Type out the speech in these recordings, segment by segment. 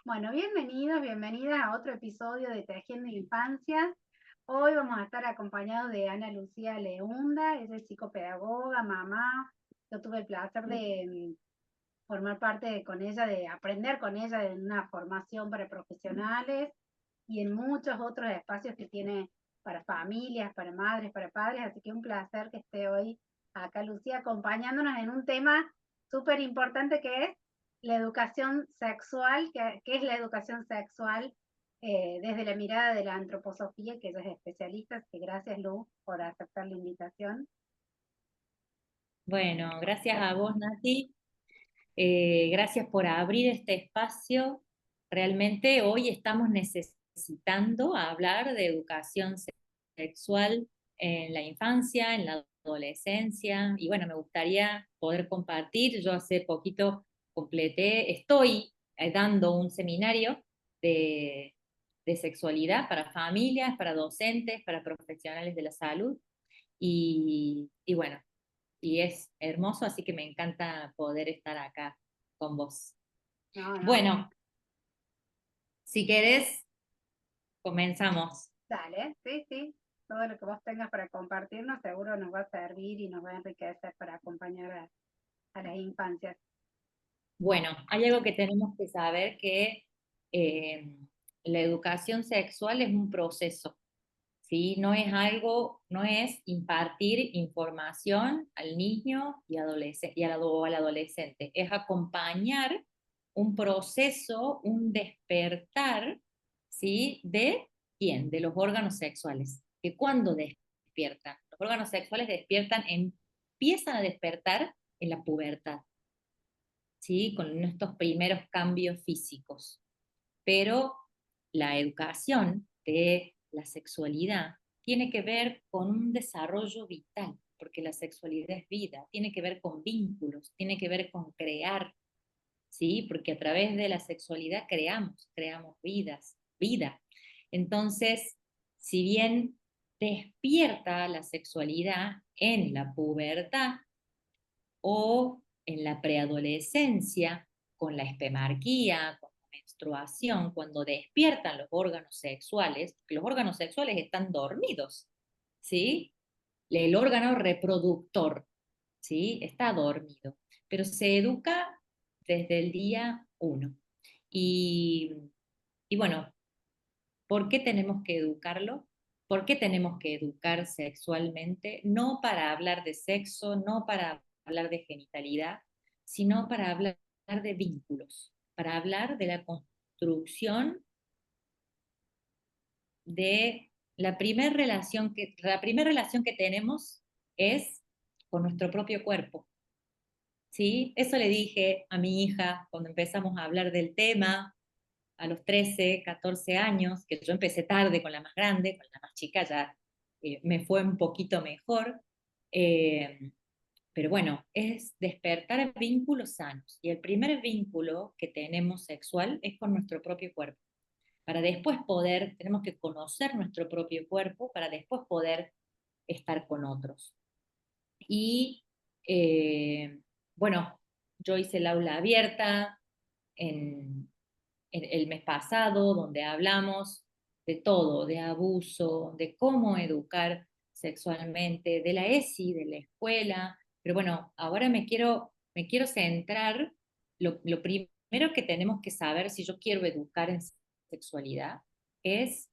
Bueno, bienvenidos, bienvenidas a otro episodio de Tejiendo Infancia. Hoy vamos a estar acompañados de Ana Lucía Leunda, ella es psicopedagoga, mamá. Yo tuve el placer de formar con ella, de aprender con ella en una formación para profesionales y en muchos otros espacios que tiene para familias, para madres, para padres. Así que un placer que esté hoy acá Lucía acompañándonos en un tema súper importante que es la educación sexual, que es la educación sexual desde la mirada de la antroposofía, que ella es especialista. Así que gracias Lu por aceptar la invitación. Bueno, gracias a vos, Nati. Gracias por abrir este espacio. Realmente hoy estamos necesitando hablar de educación sexual en la infancia, en la adolescencia. Y bueno, me gustaría poder compartir. Yo hace poquito estoy dando un seminario de, de sexualidad para familias, para docentes, para profesionales de la salud. Y bueno, y es hermoso, así que me encanta poder estar acá con vos. No, no, Bueno, si querés, comenzamos. dale, sí, sí. Todo lo que vos tengas para compartirnos seguro nos va a servir y nos va a enriquecer para acompañar a las infancias. Bueno, hay algo que tenemos que saber que eh, la educación sexual es un proceso, ¿sí? No es algo, no es impartir información al niño y adolescente, o al adolescente, es acompañar un proceso, un despertar, ¿sí? ¿De quién? De los órganos sexuales. Que cuando despiertan, los órganos sexuales empiezan a despertar en la pubertad, ¿sí? Con estos primeros cambios físicos. Pero la educación de la sexualidad tiene que ver con un desarrollo vital, porque la sexualidad es vida, tiene que ver con vínculos, tiene que ver con crear, ¿sí? Porque a través de la sexualidad creamos vida. Entonces, si bien despierta la sexualidad en la pubertad o en la preadolescencia, con la espemarquía, con la menstruación, cuando despiertan los órganos sexuales, porque los órganos sexuales están dormidos, ¿sí? El órgano reproductor, ¿sí? Está dormido, pero se educa desde el día uno. Y, y bueno, ¿por qué tenemos que educarlo? ¿Por qué tenemos que educar sexualmente? No para hablar de sexo, no para hablar de genitalidad, sino para hablar de vínculos, para hablar de la construcción de la primera relación que tenemos es con nuestro propio cuerpo. ¿Sí? Eso le dije a mi hija cuando empezamos a hablar del tema a los 13, 14 años, que yo empecé tarde con la más grande, con la más chica ya me fue un poquito mejor. Eh, pero bueno, es despertar vínculos sanos. Y el primer vínculo que tenemos sexual es con nuestro propio cuerpo. Para después tenemos que conocer nuestro propio cuerpo para después poder estar con otros. Y bueno, yo hice el aula abierta en, el mes pasado, donde hablamos de todo, de abuso, de cómo educar sexualmente, de la ESI, de la escuela. Pero bueno, ahora me quiero centrar, lo primero que tenemos que saber si yo quiero educar en sexualidad es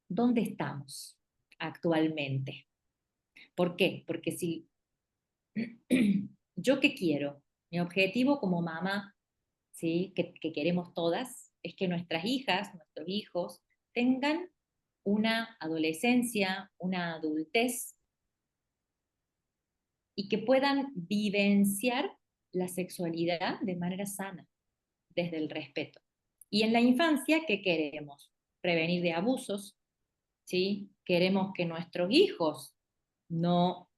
dónde estamos actualmente. ¿Por qué? Porque si yo qué quiero, mi objetivo como mamá, ¿sí? Que queremos todas, es que nuestras hijas, nuestros hijos, tengan una adolescencia, una adultez y que puedan vivenciar la sexualidad de manera sana, desde el respeto. Y en la infancia, ¿qué queremos? Prevenir de abusos, ¿sí? Queremos que nuestros hijos no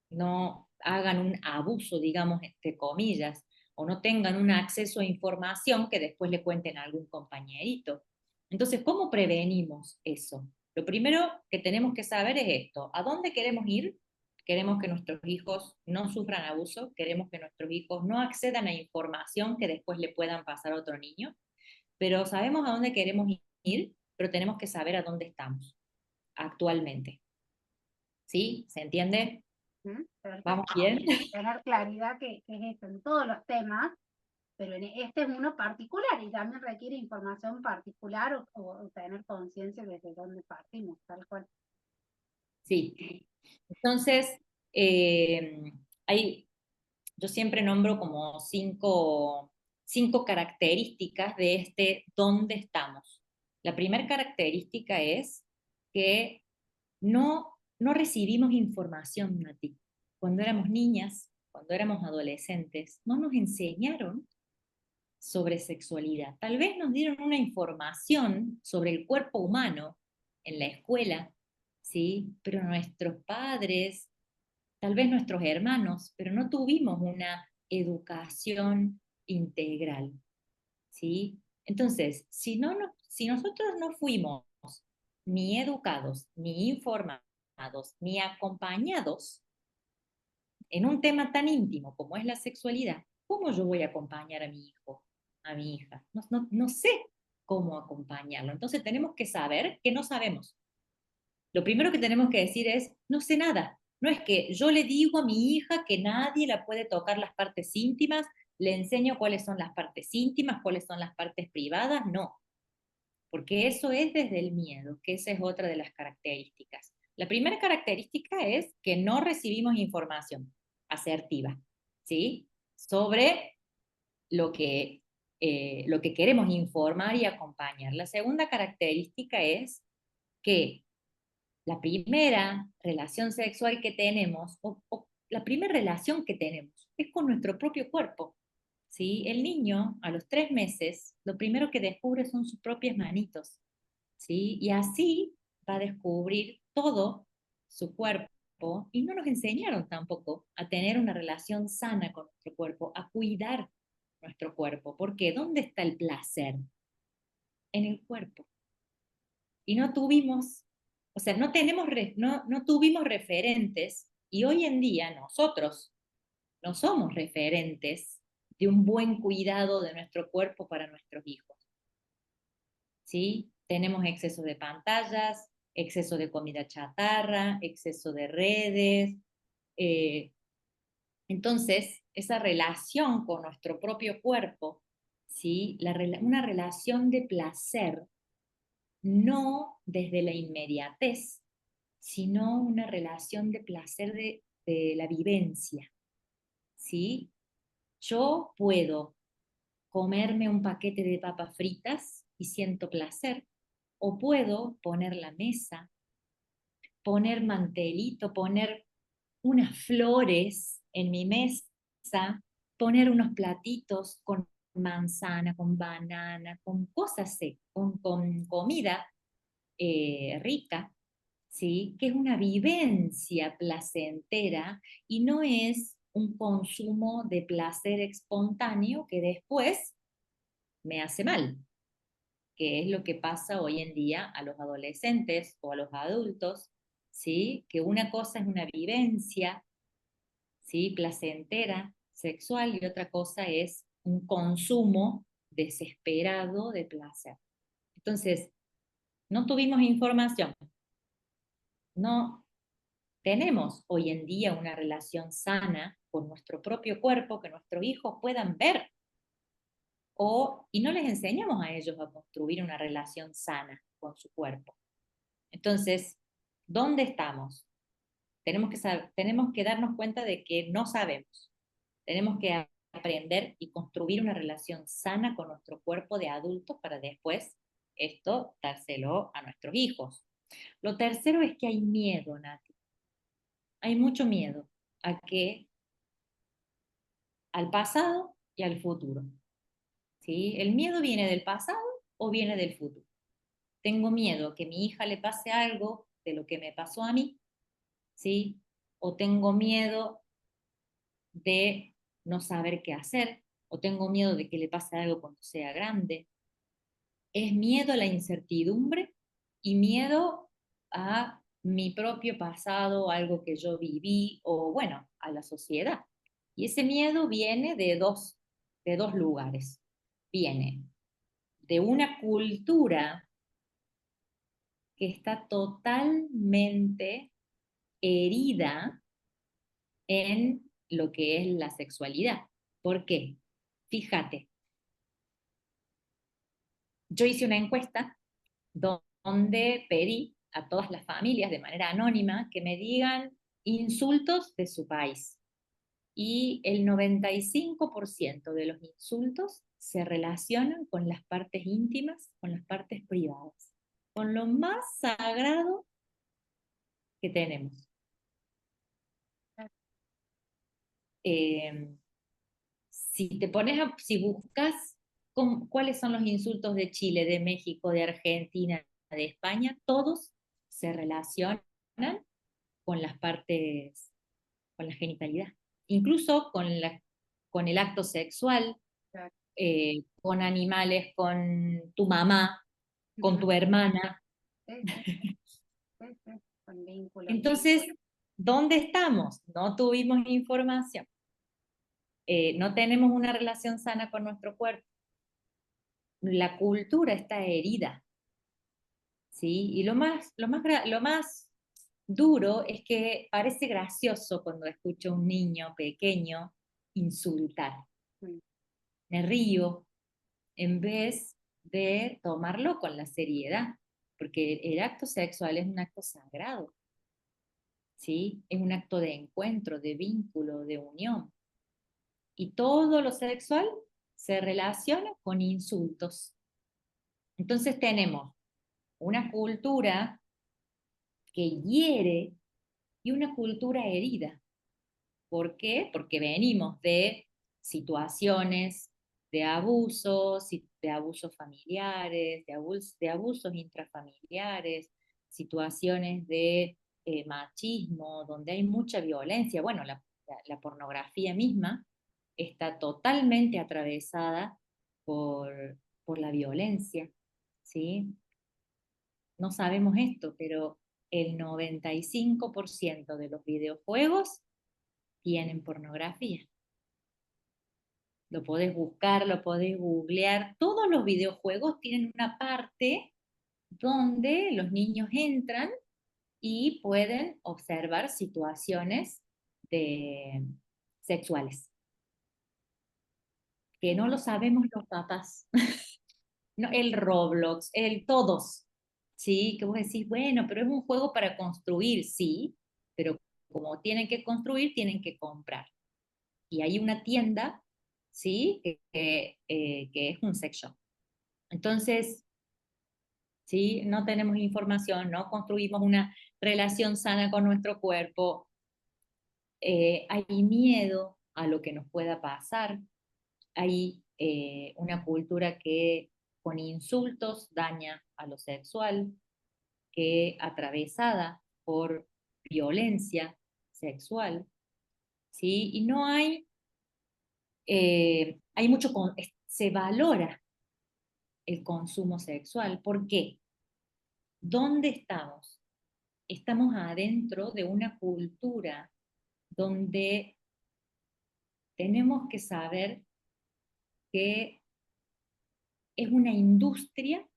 no hagan un abuso, digamos, entre comillas, o no tengan un acceso a información que después le cuenten a algún compañerito. Entonces, ¿cómo prevenimos eso? Lo primero que tenemos que saber es esto: ¿a dónde queremos ir? Queremos que nuestros hijos no sufran abuso, queremos que nuestros hijos no accedan a información que después le puedan pasar a otro niño. pero sabemos a dónde queremos ir, pero tenemos que saber a dónde estamos actualmente. ¿Sí? ¿Se entiende? Perfecto. ¿Vamos bien? Tener claridad que es esto en todos los temas, pero en este es uno particular y también requiere información particular o tener conciencia desde dónde partimos, tal cual. Sí. Entonces, eh, hay, yo siempre nombro como cinco características de este dónde estamos. La primera característica es que no recibimos información, Nati. Cuando éramos niñas, cuando éramos adolescentes, no nos enseñaron sobre sexualidad. Tal vez nos dieron una información sobre el cuerpo humano en la escuela, ¿sí? Pero nuestros padres, tal vez nuestros hermanos, pero no tuvimos una educación integral, ¿sí? Entonces, si nosotros no fuimos ni educados, ni informados, ni acompañados en un tema tan íntimo como es la sexualidad, ¿cómo yo voy a acompañar a mi hijo, a mi hija? No sé cómo acompañarlo. Entonces tenemos que saber que no sabemos. Lo primero que tenemos que decir es, no sé nada. No es que yo le digo a mi hija que nadie la puede tocar las partes íntimas, le enseño cuáles son las partes íntimas, cuáles son las partes privadas, no. Porque eso es desde el miedo, que esa es otra de las características. La primera característica es que no recibimos información asertiva, ¿sí? Sobre lo que queremos informar y acompañar. La segunda característica es que la primera relación sexual que tenemos, o la primera relación que tenemos, es con nuestro propio cuerpo. ¿Sí? El niño a los 3 meses, lo primero que descubre son sus propias manitos. ¿Sí? Y así va a descubrir todo su cuerpo y no nos enseñaron tampoco a tener una relación sana con nuestro cuerpo, a cuidar nuestro cuerpo. Porque ¿dónde está el placer? En el cuerpo. Y no tuvimos, o sea, no tuvimos referentes y hoy en día nosotros no somos referentes de un buen cuidado de nuestro cuerpo para nuestros hijos. ¿Sí? Tenemos exceso de pantallas, exceso de comida chatarra, exceso de redes. eh, entonces, esa relación con nuestro propio cuerpo, ¿sí? Una relación de placer, no desde la inmediatez, sino una relación de placer de la vivencia, ¿sí? Yo puedo comerme un paquete de papas fritas y siento placer, o puedo poner la mesa, poner mantelito, poner unas flores en mi mesa, poner unos platitos con manzana, con banana, con cosas secas, con comida rica, ¿sí? Que es una vivencia placentera y no es un consumo de placer espontáneo que después me hace mal, que es lo que pasa hoy en día a los adolescentes o a los adultos, ¿sí? Que una cosa es una vivencia, ¿sí? Placentera, sexual, y otra cosa es un consumo desesperado de placer. Entonces, no tuvimos información, no tenemos hoy en día una relación sana con nuestro propio cuerpo, que nuestros hijos puedan ver, y no les enseñamos a ellos a construir una relación sana con su cuerpo. Entonces, ¿dónde estamos? Tenemos que darnos cuenta de que no sabemos. Tenemos que aprender y construir una relación sana con nuestro cuerpo de adultos para después esto dárselo a nuestros hijos. Lo tercero es que hay miedo, Nati. Hay mucho miedo al pasado y al futuro. ¿Sí? El miedo viene del pasado o viene del futuro. Tengo miedo que a mi hija le pase algo de lo que me pasó a mí, ¿sí? O tengo miedo de no saber qué hacer, o tengo miedo de que le pase algo cuando sea grande. Es miedo a la incertidumbre y miedo a mi propio pasado, algo que yo viví, o bueno, a la sociedad. Y ese miedo viene de dos lugares. Viene de una cultura que está totalmente herida en lo que es la sexualidad. ¿Por qué? Fíjate, yo hice una encuesta donde pedí a todas las familias de manera anónima que me digan insultos de su país. Y el 95% de los insultos se relacionan con las partes íntimas, con las partes privadas, con lo más sagrado que tenemos. Eh, si buscas cuáles son los insultos de Chile, de México, de Argentina, de España, todos se relacionan con las partes, con la genitalidad, incluso con el acto sexual, Claro. con animales, con tu mamá, con tu hermana. Sí, sí, sí, sí, con vínculos. Entonces, ¿dónde estamos? No tuvimos información. No tenemos una relación sana con nuestro cuerpo. La cultura está herida, ¿sí? Y lo más duro es que parece gracioso cuando escucho a un niño pequeño insultar. Mm. Me río en vez de tomarlo con la seriedad, porque el acto sexual es un acto sagrado, ¿sí? Es un acto de encuentro, de vínculo, de unión. Y todo lo sexual se relaciona con insultos. Entonces tenemos una cultura que hiere y una cultura herida. ¿Por qué? Porque venimos de situaciones de abusos familiares, de abusos intrafamiliares, situaciones de machismo, donde hay mucha violencia. Bueno, la pornografía misma está totalmente atravesada por la violencia, ¿sí? No sabemos esto, pero el 95% de los videojuegos tienen pornografía. Lo podés buscar, lo podés googlear. Todos los videojuegos tienen una parte donde los niños entran y pueden observar situaciones de, sexuales, que no lo sabemos los papás. No, el Roblox, el todos, ¿sí? Que vos decís, bueno, pero es un juego para construir, sí, pero como tienen que construir, tienen que comprar. Y hay una tienda, ¿sí? Que es un sex shop. Entonces, ¿sí? No tenemos información, no construimos una relación sana con nuestro cuerpo, hay miedo a lo que nos pueda pasar, hay una cultura que con insultos daña a lo sexual, que atravesada por violencia sexual, ¿sí? Y no hay, hay mucho, se valora el consumo sexual. ¿Por qué? ¿Dónde estamos? Estamos adentro de una cultura donde tenemos que saber que es una industria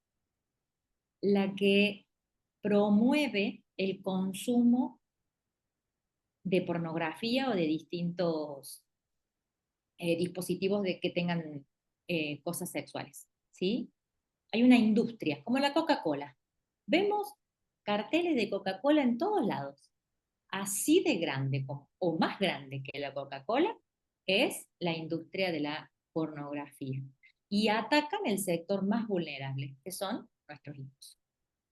la que promueve el consumo de pornografía o de distintos dispositivos que tengan cosas sexuales, ¿sí? Hay una industria, como la Coca-Cola. Vemos carteles de Coca-Cola en todos lados. Así de grande o más grande que la Coca-Cola es la industria de la pornografía. Y atacan el sector más vulnerable, que son nuestros hijos,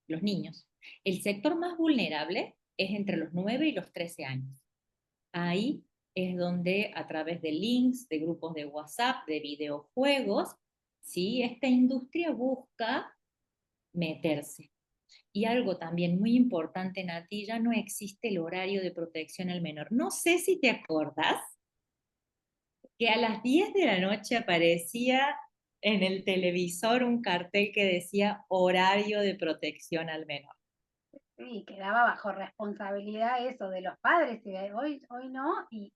los niños. El sector más vulnerable es entre los 9 y los 13 años. Ahí es donde a través de links, de grupos de WhatsApp, de videojuegos, ¿sí? Esta industria busca meterse. Y algo también muy importante, Nati, ya no existe el horario de protección al menor. No sé si te acordás que a las 10 de la noche aparecía en el televisor un cartel que decía horario de protección al menor. Sí, quedaba bajo responsabilidad eso de los padres, y hoy no, y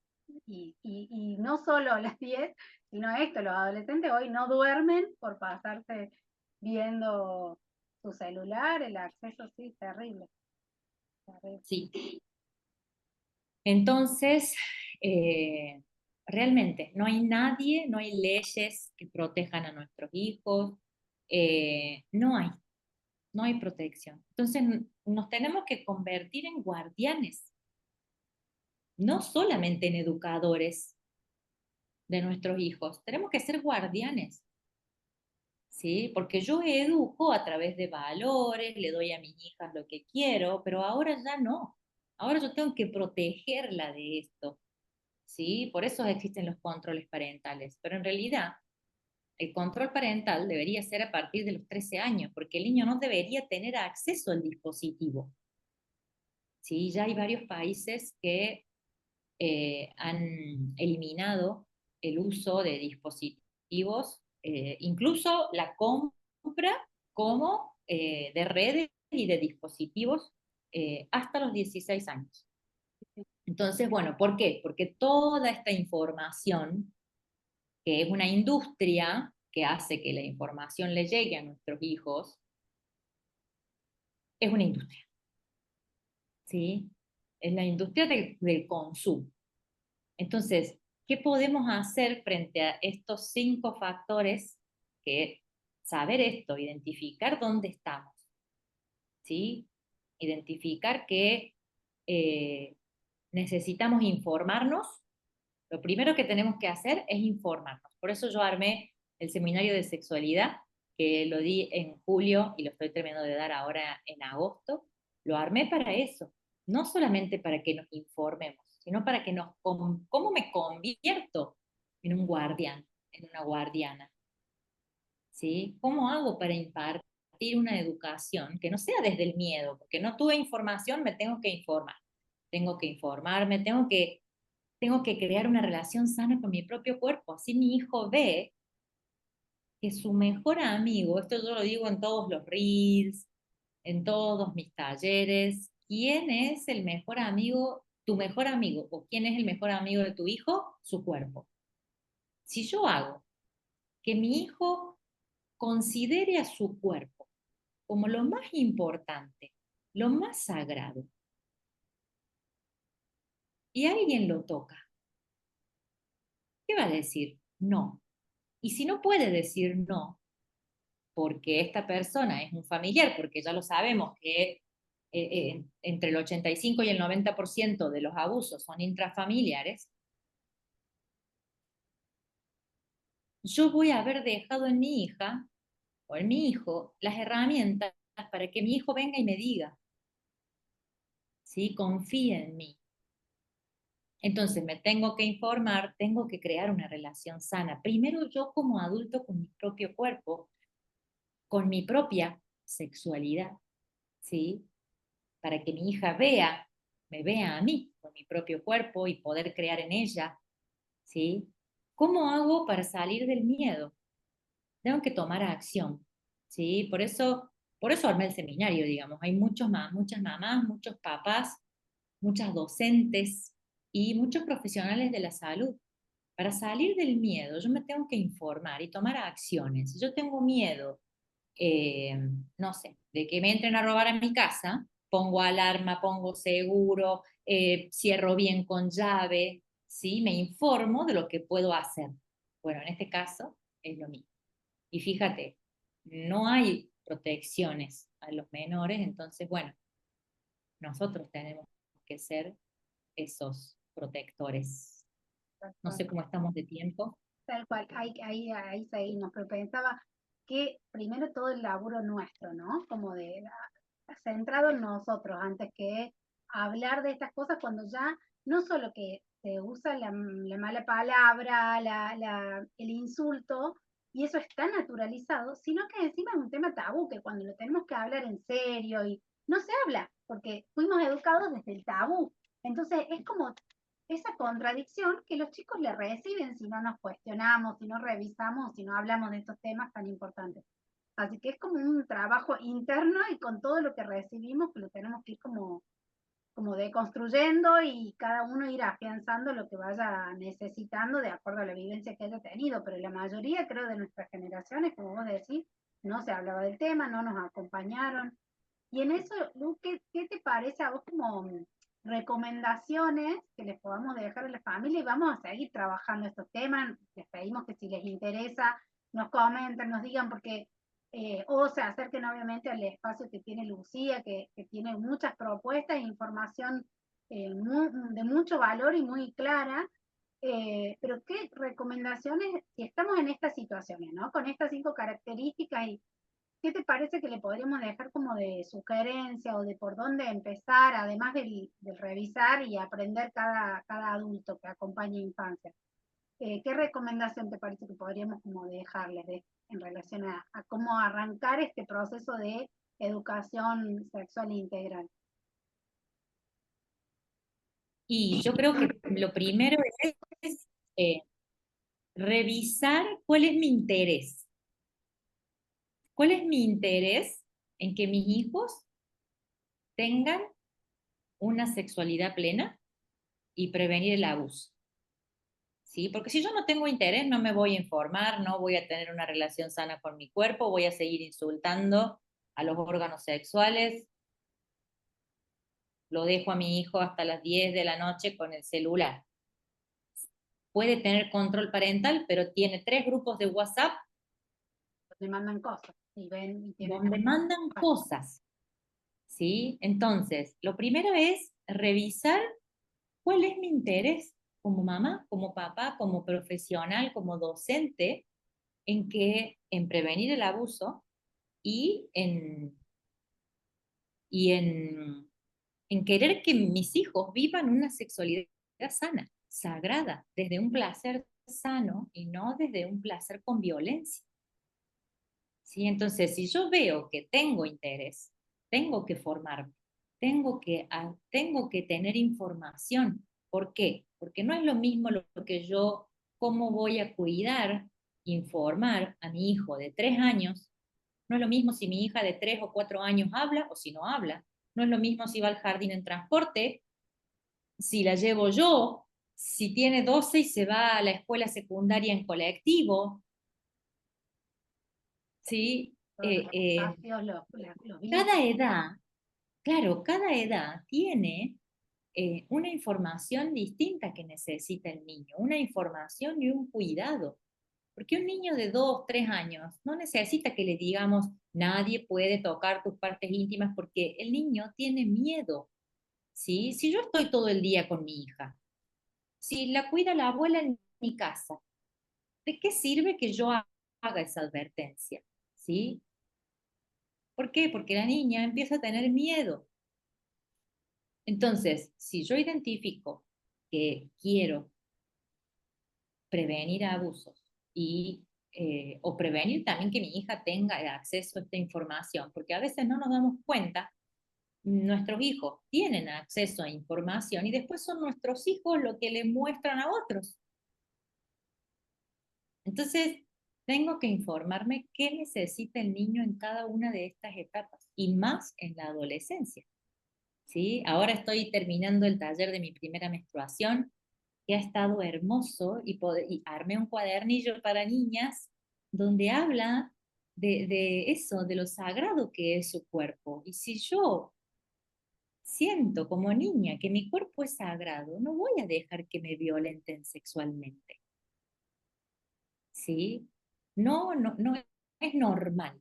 no solo a las 10, sino esto, los adolescentes hoy no duermen por pasarse viendo su celular, el acceso, sí, terrible, terrible. Sí. Entonces, realmente no hay nadie, no hay leyes que protejan a nuestros hijos, no hay, no hay protección. Entonces, nos tenemos que convertir en guardianes, no solamente en educadores de nuestros hijos, tenemos que ser guardianes, ¿sí? Porque yo educo a través de valores, le doy a mis hijas lo que quiero, pero ahora ya no. Ahora yo tengo que protegerla de esto, ¿sí? Por eso existen los controles parentales, pero en realidad el control parental debería ser a partir de los 13 años, porque el niño no debería tener acceso al dispositivo, ¿sí? Ya hay varios países que han eliminado el uso de dispositivos, incluso la compra como de redes y de dispositivos hasta los 16 años. Entonces, bueno, ¿por qué? Porque toda esta información, que es una industria que hace que la información le llegue a nuestros hijos, es una industria, ¿sí? Es la industria del consumo. Entonces, ¿qué podemos hacer frente a estos 5 factores? Que saber esto, identificar dónde estamos, ¿sí? Identificar que eh, necesitamos informarnos. Lo primero que tenemos que hacer es informarnos. Por eso yo armé el seminario de sexualidad, que lo di en julio y lo estoy terminando de dar ahora en agosto. Lo armé para eso, no solamente para que nos informemos, sino para que ¿cómo me convierto en un guardián, en una guardiana? ¿Sí? ¿Cómo hago para impartir una educación que no sea desde el miedo? Porque no tuve información, me tengo que informar. Tengo que informarme, tengo que crear una relación sana con mi propio cuerpo. Así mi hijo ve que su mejor amigo, esto yo lo digo en todos los reels, en todos mis talleres, ¿quién es el mejor amigo, tu mejor amigo, o quién es el mejor amigo de tu hijo? Su cuerpo. Si yo hago que mi hijo considere a su cuerpo como lo más importante, lo más sagrado, y alguien lo toca, ¿qué va a decir? No. Y si no puede decir no, porque esta persona es un familiar, porque ya lo sabemos que entre el 85 y el 90% de los abusos son intrafamiliares, yo voy a haber dejado en mi hija o en mi hijo las herramientas para que mi hijo venga y me diga, ¿sí? Confíe en mí. Entonces me tengo que informar, tengo que crear una relación sana. Primero yo como adulto con mi propio cuerpo, con mi propia sexualidad, ¿sí? Para que mi hija me vea a mí con mi propio cuerpo y poder crear en ella, ¿sí? ¿Cómo hago para salir del miedo? Tengo que tomar acción, ¿sí? Por eso armé el seminario, digamos. Hay muchas mamás, muchos papás, muchas docentes y muchos profesionales de la salud. Para salir del miedo, yo me tengo que informar y tomar acciones. Si yo tengo miedo, eh, no sé, de que me entren a robar a mi casa, pongo alarma, pongo seguro, cierro bien con llave, ¿sí? Me informo de lo que puedo hacer. Bueno, en este caso es lo mismo. Y fíjate, no hay protecciones a los menores, entonces, bueno, nosotros tenemos que ser esos protectores. No sé cómo estamos de tiempo. Tal cual, ahí seguimos, pero pensaba que primero todo el laburo nuestro, ¿no? Como centrado en nosotros, antes que hablar de estas cosas cuando ya no solo que se usa la mala palabra, el insulto, y eso está naturalizado, sino que encima es un tema tabú, que cuando lo tenemos que hablar en serio y no se habla, porque fuimos educados desde el tabú. Entonces es como esa contradicción que los chicos le reciben si no nos cuestionamos, si no revisamos, si no hablamos de estos temas tan importantes. Así que es como un trabajo interno y con todo lo que recibimos, que lo tenemos que ir como deconstruyendo y cada uno ir afianzando lo que vaya necesitando de acuerdo a la vivencia que haya tenido. Pero la mayoría, creo, de nuestras generaciones, como vos decís, no se hablaba del tema, no nos acompañaron. Y en eso, Lu, ¿qué te parece a vos como recomendaciones que les podamos dejar a la familia? Y vamos a seguir trabajando estos temas. Les pedimos que si les interesa, nos comenten, nos digan, porque o se acerquen obviamente al espacio que tiene Lucía, que tiene muchas propuestas e información de mucho valor y muy clara. Pero qué recomendaciones, si estamos en estas situaciones, ¿no? Con estas 5 características y ¿qué te parece que le podríamos dejar como de sugerencia o de por dónde empezar, además del revisar y aprender cada adulto que acompaña a infancia? ¿Qué recomendación te parece que podríamos como dejarles en relación a cómo arrancar este proceso de educación sexual integral? Y yo creo que lo primero es eh, revisar cuál es mi interés. ¿Cuál es mi interés en que mis hijos tengan una sexualidad plena y prevenir el abuso? ¿Sí? Porque si yo no tengo interés, no me voy a informar, no voy a tener una relación sana con mi cuerpo, voy a seguir insultando a los órganos sexuales, lo dejo a mi hijo hasta las 10 de la noche con el celular. Puede tener control parental, pero tiene 3 grupos de WhatsApp Le mandan cosas y ven y tienen... donde mandan cosas, ¿sí? Entonces, lo primero es revisar cuál es mi interés como mamá, como papá, como profesional, como docente, en prevenir el abuso y y en querer que mis hijos vivan una sexualidad sana, sagrada, desde un placer sano y no desde un placer con violencia. ¿Sí? Entonces, si yo veo que tengo interés, tengo que formarme, tengo que tener información. ¿Por qué? Porque no es lo mismo lo que yo, cómo voy a cuidar, informar a mi hijo de 3 años. No es lo mismo si mi hija de 3 o 4 años habla o si no habla. No es lo mismo si va al jardín en transporte, si la llevo yo, si tiene 12 y se va a la escuela secundaria en colectivo, ¿sí? Todos los espacios, los Cada vínculos. edad, claro, cada edad tiene una información distinta que necesita el niño, una información y un cuidado. Porque un niño de 2, 3 años no necesita que le digamos, nadie puede tocar tus partes íntimas porque el niño tiene miedo, ¿sí? Si yo estoy todo el día con mi hija, si la cuida la abuela en mi casa, ¿de qué sirve que yo haga esa advertencia? ¿Sí? ¿Por qué? Porque la niña empieza a tener miedo. Entonces, si yo identifico que quiero prevenir abusos o prevenir también que mi hija tenga acceso a esta información, porque a veces no nos damos cuenta, nuestros hijos tienen acceso a información y después son nuestros hijos lo que le muestran a otros. Entonces, tengo que informarme qué necesita el niño en cada una de estas etapas y más en la adolescencia. ¿Sí? Ahora estoy terminando el taller de mi primera menstruación, que ha estado hermoso, y armé un cuadernillo para niñas donde habla de eso, de lo sagrado que es su cuerpo. Y si yo siento como niña que mi cuerpo es sagrado, no voy a dejar que me violenten sexualmente. ¿Sí? No es normal.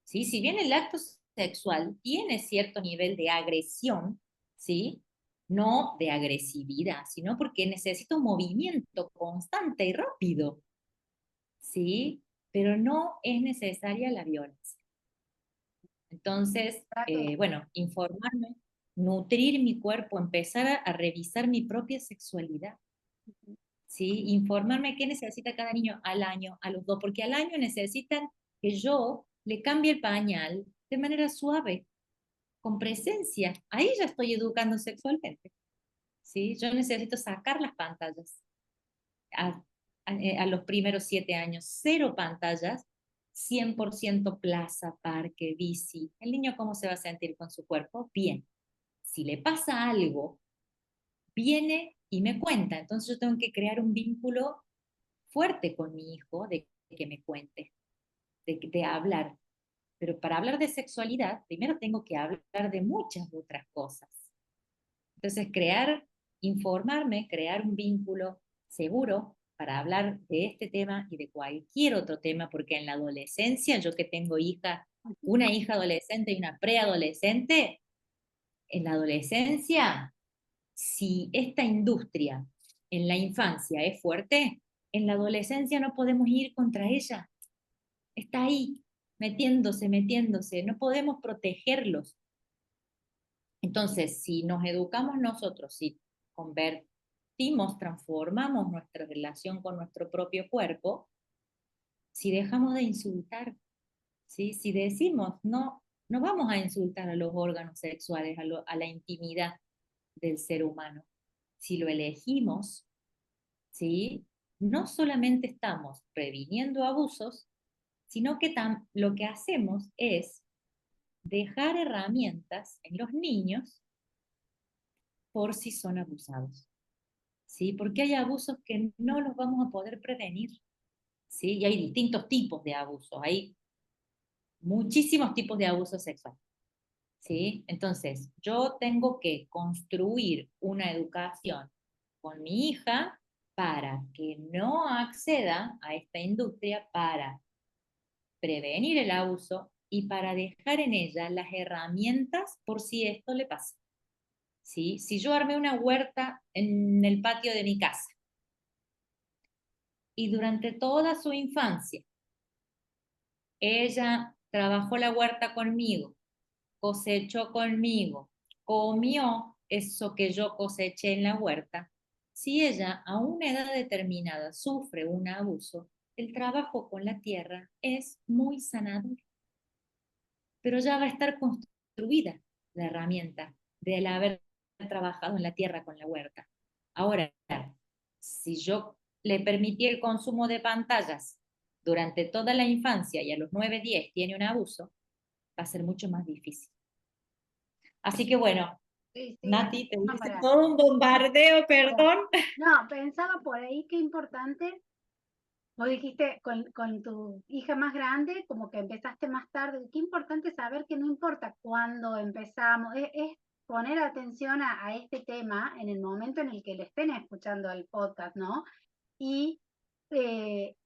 ¿Sí? Si bien el acto sexual tiene cierto nivel de agresión, ¿sí? No de agresividad, sino porque necesita un movimiento constante y rápido, ¿sí? Pero no es necesaria la violencia. Entonces, ¿Verdad que bueno, informarme, nutrir mi cuerpo, empezar a revisar mi propia sexualidad, ¿sí? Informarme qué necesita cada niño al año, a los 2, porque al año necesitan que yo le cambie el pañal de manera suave, con presencia. Ahí ya estoy educando sexualmente, ¿sí? Yo necesito sacar las pantallas a, a los primeros 7 años, cero pantallas, 100% plaza, parque, bici. ¿El niño cómo se va a sentir con su cuerpo? Bien. Si le pasa algo, viene y me cuenta. Entonces yo tengo que crear un vínculo fuerte con mi hijo de que me cuente, de hablar. Pero para hablar de sexualidad, primero tengo que hablar de muchas otras cosas. Entonces, informarme, crear un vínculo seguro para hablar de este tema y de cualquier otro tema, porque en la adolescencia, yo que tengo una hija adolescente y una preadolescente, en la adolescencia, si esta industria en la infancia es fuerte, en la adolescencia no podemos ir contra ella. Está ahí, metiéndose, metiéndose. No podemos protegerlos. Entonces, si nos educamos nosotros, si convertimos, transformamos nuestra relación con nuestro propio cuerpo, si dejamos de insultar, ¿sí? Si decimos, no, no vamos a insultar a los órganos sexuales, a la intimidad del ser humano. Si lo elegimos, ¿sí? No solamente estamos previniendo abusos, sino que lo que hacemos es dejar herramientas en los niños por si son abusados, ¿sí? Porque hay abusos que no los vamos a poder prevenir, ¿sí? Y hay distintos tipos de abusos, hay muchísimos tipos de abuso sexual, ¿sí? Entonces, yo tengo que construir una educación con mi hija para que no acceda a esta industria, para prevenir el abuso y para dejar en ella las herramientas por si esto le pasa. ¿Sí? Si yo armé una huerta en el patio de mi casa y durante toda su infancia ella trabajó la huerta conmigo, cosechó conmigo, comió eso que yo coseché en la huerta, si ella a una edad determinada sufre un abuso, el trabajo con la tierra es muy sanador, pero ya va a estar construida la herramienta del haber trabajado en la tierra con la huerta. Ahora, si yo le permití el consumo de pantallas durante toda la infancia y a los 9, 10 tiene un abuso, va a ser mucho más difícil. Así que bueno, Sí, sí, Nati, te no, hice para. todo un bombardeo, Pero, perdón. no, pensaba por ahí qué importante, vos dijiste con tu hija más grande, como que empezaste más tarde, qué importante saber que no importa cuándo empezamos, es poner atención a este tema en el momento en el que le estén escuchando el podcast, ¿no? Y que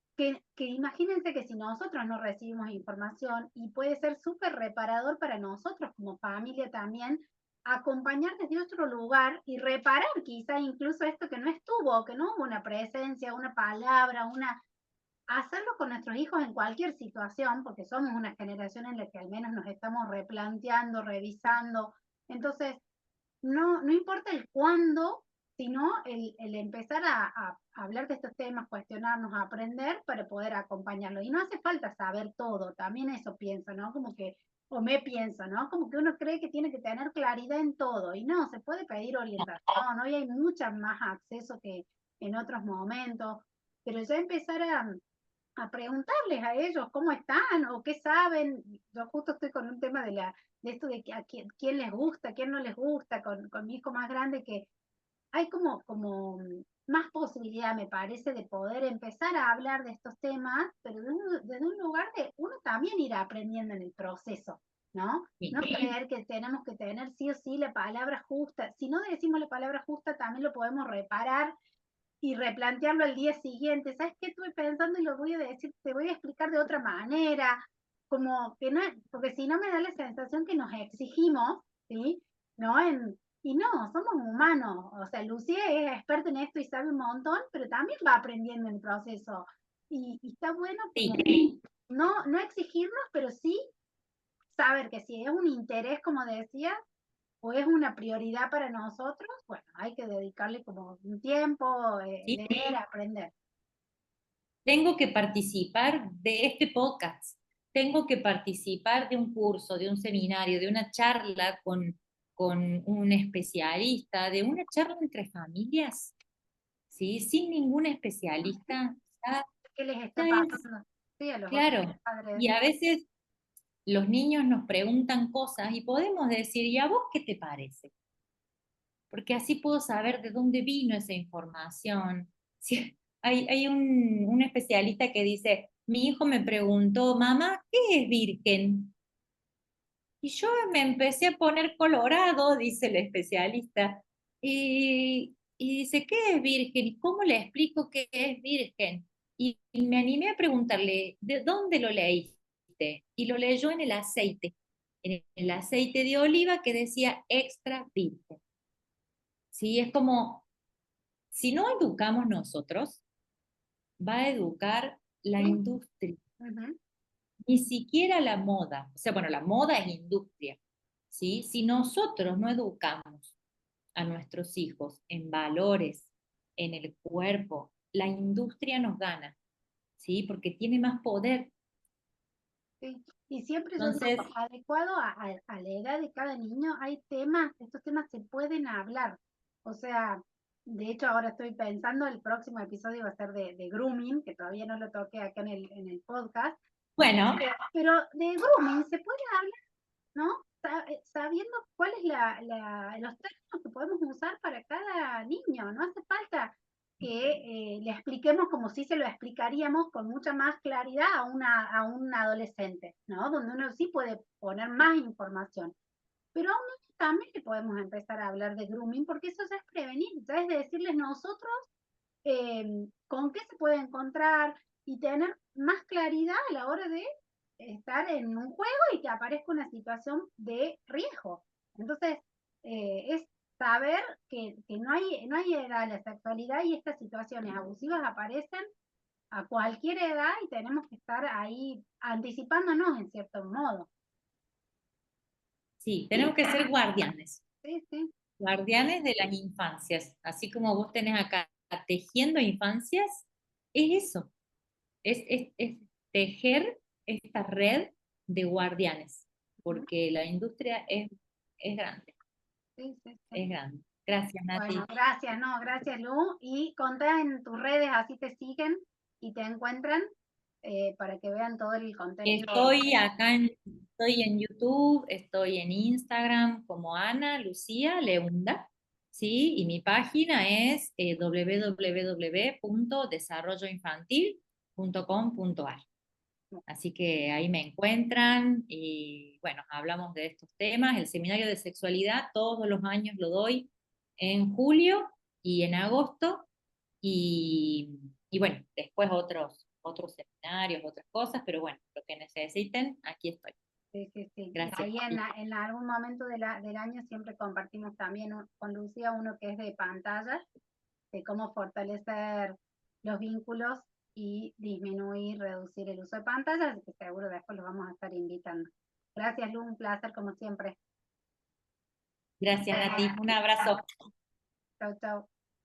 imagínense que si nosotros no recibimos información, y puede ser súper reparador para nosotros como familia también, acompañar desde otro lugar y reparar quizá incluso esto que no estuvo, que no hubo una presencia, una palabra, hacerlo con nuestros hijos en cualquier situación, porque somos una generación en la que al menos nos estamos replanteando, revisando. Entonces, no importa el cuándo, sino el empezar a hablar de estos temas, cuestionarnos, a aprender para poder acompañarlo. Y no hace falta saber todo, también eso pienso, ¿no? Como que, o me pienso, ¿no? Como que uno cree que tiene que tener claridad en todo, y no, se puede pedir orientación, hoy hay mucha más acceso que en otros momentos, pero ya empezar a preguntarles a ellos cómo están o qué saben. Yo justo estoy con un tema de esto de que a quién les gusta, quién no les gusta, con mi hijo más grande, que hay como más posibilidad, me parece, de poder empezar a hablar de estos temas, pero desde un lugar de uno también ir aprendiendo en el proceso, ¿no? Sí. No creer que tenemos que tener sí o sí la palabra justa. Si no decimos la palabra justa, también lo podemos reparar y replantearlo al día siguiente. ¿Sabes qué estuve pensando y lo voy a decir? Te voy a explicar de otra manera, como que no, porque si no me da la sensación que nos exigimos, ¿sí? ¿No? Y no, somos humanos. O sea, Lucía es experta en esto y sabe un montón, pero también va aprendiendo en el proceso. Y está bueno como Sí. no exigirnos, pero sí saber que si es un interés, como decía, o es una prioridad para nosotros, bueno, hay que dedicarle como un tiempo, Sí. leer, aprender. Tengo que participar de este podcast, tengo que participar de un curso, de un seminario, de una charla con un especialista, de una charla entre familias, ¿sí? Sin ningún especialista, ya, ¿Qué les está ya es pasando? Sí, a los otros claro. padres. Y a veces los niños nos preguntan cosas y podemos decir, ¿y a vos qué te parece? Porque así puedo saber de dónde vino esa información. Sí, hay un especialista que dice, mi hijo me preguntó, mamá, ¿qué es virgen? Y yo me empecé a poner colorado, dice el especialista, y dice, ¿qué es virgen? ¿Y cómo le explico qué es virgen? Y me animé a preguntarle, ¿de dónde lo leíste? Y lo leyó en el aceite de oliva que decía extra virgen. ¿Sí? Es como, si no educamos nosotros, va a educar la Sí. industria, Ujú. ni siquiera la moda. O sea, bueno, la moda es industria, ¿sí? Si nosotros no educamos a nuestros hijos en valores, en el cuerpo, la industria nos gana, ¿sí? Porque tiene más poder. Sí. Y siempre yo digo, Entonces, adecuado a la edad de cada niño, hay temas, estos temas se pueden hablar. O sea, de hecho ahora estoy pensando, el próximo episodio va a ser de grooming, que todavía no lo toqué acá en el podcast, bueno, pero de grooming se puede hablar, ¿no? Sabiendo cuál es los términos que podemos usar para cada niño, no hace falta que le expliquemos como si se lo explicaríamos con mucha más claridad a un adolescente, ¿no? Donde uno sí puede poner más información. Pero a un niño también le podemos empezar a hablar de grooming, porque eso ya es prevenir, ya es decirles nosotros con qué se puede encontrar y tener más claridad a la hora de estar en un juego y que aparezca una situación de riesgo. Entonces, es saber que no hay edad, la sexualidad y estas situaciones abusivas aparecen a cualquier edad y tenemos que estar ahí anticipándonos en cierto modo. sí, tenemos que ser guardianes, Sí, sí. guardianes de las infancias, así como vos tenés acá tejiendo infancias, es eso, es tejer esta red de guardianes, Ujú. porque la industria es grande, Sí, sí, sí. es grande. Gracias, Bueno, Nati. gracias, no, gracias Lu. Y contá en tus redes, así te siguen y te encuentran para que vean todo el contenido. Estoy en YouTube, estoy en Instagram como Ana Lucía Leunda, ¿sí? Y mi página es www.desarrolloinfantil.com.ar. Así que ahí me encuentran y bueno, hablamos de estos temas. El seminario de sexualidad todos los años lo doy en julio y en agosto y bueno, después otros seminarios, otras cosas, pero bueno, lo que necesiten, aquí estoy. Sí, sí, sí. Y Gracias. ahí en algún momento del año siempre compartimos también con Lucía uno que es de pantallas, de cómo fortalecer los vínculos y disminuir, reducir el uso de pantallas, que seguro después los vamos a estar invitando. Gracias, Lu, un placer como siempre. Gracias, Nati. Un abrazo. Chau, chau.